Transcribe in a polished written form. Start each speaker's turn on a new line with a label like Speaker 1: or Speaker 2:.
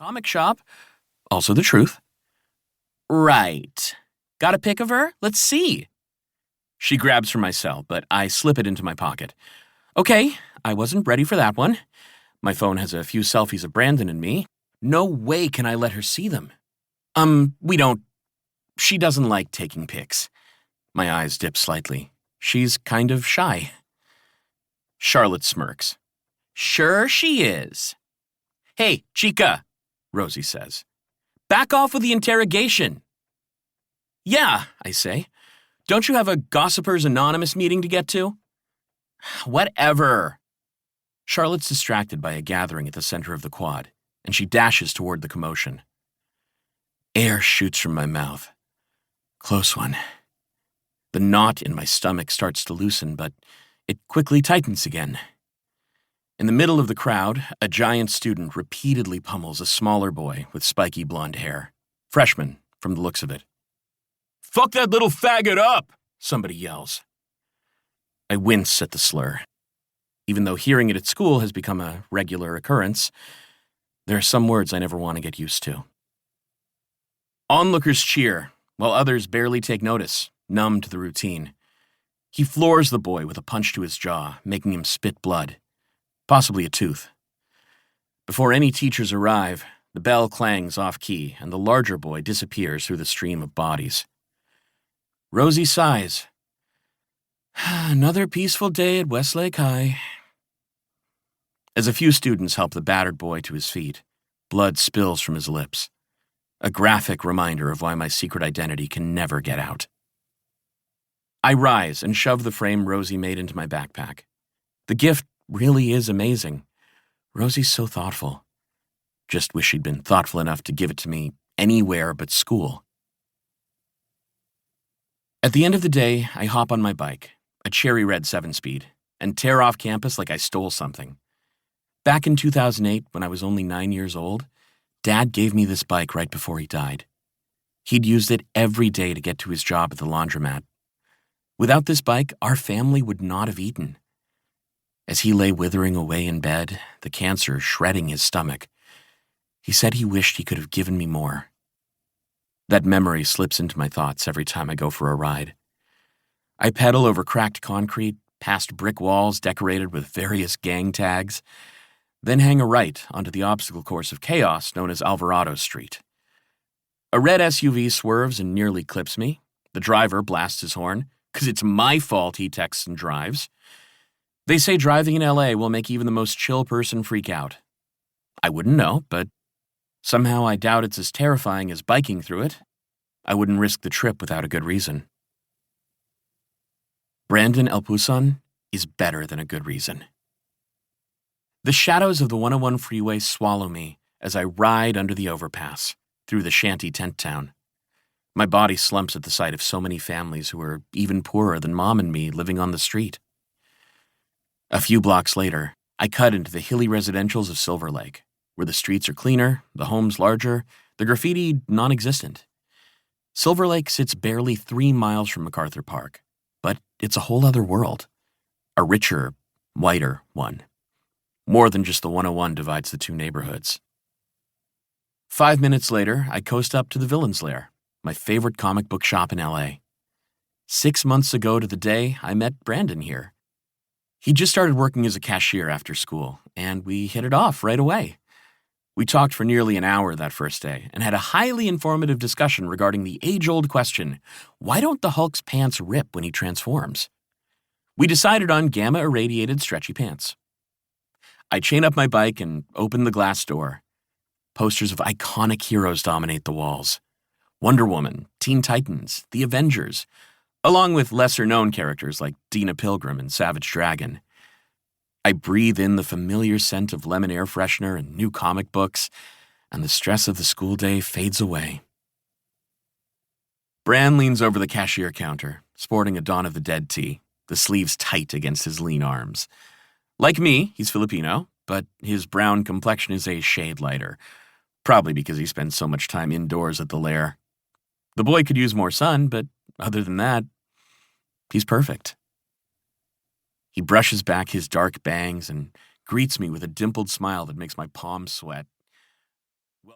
Speaker 1: Comic shop. Also the truth. Right. Got a pic of her? Let's see. She grabs from my cell, but I slip it into my pocket. Okay, I wasn't ready for that one. My phone has a few selfies of Brandon and me. No way can I let her see them. She doesn't like taking pics. My eyes dip slightly. She's kind of shy. Charlotte smirks. Sure she is. Hey, chica, Rosie says. Back off with the interrogation. Yeah, I say. Don't you have a Gossipers Anonymous meeting to get to? Whatever. Charlotte's distracted by a gathering at the center of the quad, and she dashes toward the commotion. Air shoots from my mouth. Close one. The knot in my stomach starts to loosen, but it quickly tightens again. In the middle of the crowd, a giant student repeatedly pummels a smaller boy with spiky blonde hair. Freshman, from the looks of it. Fuck that little faggot up, somebody yells. I wince at the slur. Even though hearing it at school has become a regular occurrence, there are some words I never want to get used to. Onlookers cheer, while others barely take notice, numb to the routine. He floors the boy with a punch to his jaw, making him spit blood. Possibly a tooth. Before any teachers arrive, the bell clangs off-key, and the larger boy disappears through the stream of bodies. Rosie sighs. Another peaceful day at Westlake High. As a few students help the battered boy to his feet, blood spills from his lips. A graphic reminder of why my secret identity can never get out. I rise and shove the frame Rosie made into my backpack. The gift really is amazing. Rosie's so thoughtful. Just wish she'd been thoughtful enough to give it to me anywhere but school. At the end of the day, I hop on my bike, a cherry red 7-speed, and tear off campus like I stole something. Back in 2008, when I was only 9 years old, Dad gave me this bike right before he died. He'd used it every day to get to his job at the laundromat. Without this bike, our family would not have eaten. As he lay withering away in bed, the cancer shredding his stomach, he said he wished he could have given me more. That memory slips into my thoughts every time I go for a ride. I pedal over cracked concrete, past brick walls decorated with various gang tags, then hang a right onto the obstacle course of chaos known as Alvarado Street. A red SUV swerves and nearly clips me. The driver blasts his horn, because it's my fault he texts and drives. They say driving in LA will make even the most chill person freak out. I wouldn't know, but somehow I doubt it's as terrifying as biking through it. I wouldn't risk the trip without a good reason. Brandon Elpusan is better than a good reason. The shadows of the 101 freeway swallow me as I ride under the overpass through the shanty tent town. My body slumps at the sight of so many families who are even poorer than Mom and me living on the street. A few blocks later, I cut into the hilly residentials of Silver Lake, where the streets are cleaner, the homes larger, the graffiti non-existent. Silver Lake sits barely 3 miles from MacArthur Park, but it's a whole other world. A richer, whiter one. More than just the 101 divides the two neighborhoods. 5 minutes later, I coast up to the Villain's Lair, my favorite comic book shop in LA. 6 months ago to the day, I met Brandon here. He just started working as a cashier after school, and we hit it off right away. We talked for nearly an hour that first day and had a highly informative discussion regarding the age-old question, why don't the Hulk's pants rip when he transforms? We decided on gamma-irradiated stretchy pants. I chain up my bike and open the glass door. Posters of iconic heroes dominate the walls. Wonder Woman, Teen Titans, The Avengers, along with lesser-known characters like Dina Pilgrim and Savage Dragon. I breathe in the familiar scent of lemon air freshener and new comic books, and the stress of the school day fades away. Bran leans over the cashier counter, sporting a Dawn of the Dead tee, the sleeves tight against his lean arms. Like me, he's Filipino, but his brown complexion is a shade lighter, probably because he spends so much time indoors at the lair. The boy could use more sun, but other than that, he's perfect. He brushes back his dark bangs and greets me with a dimpled smile that makes my palms sweat.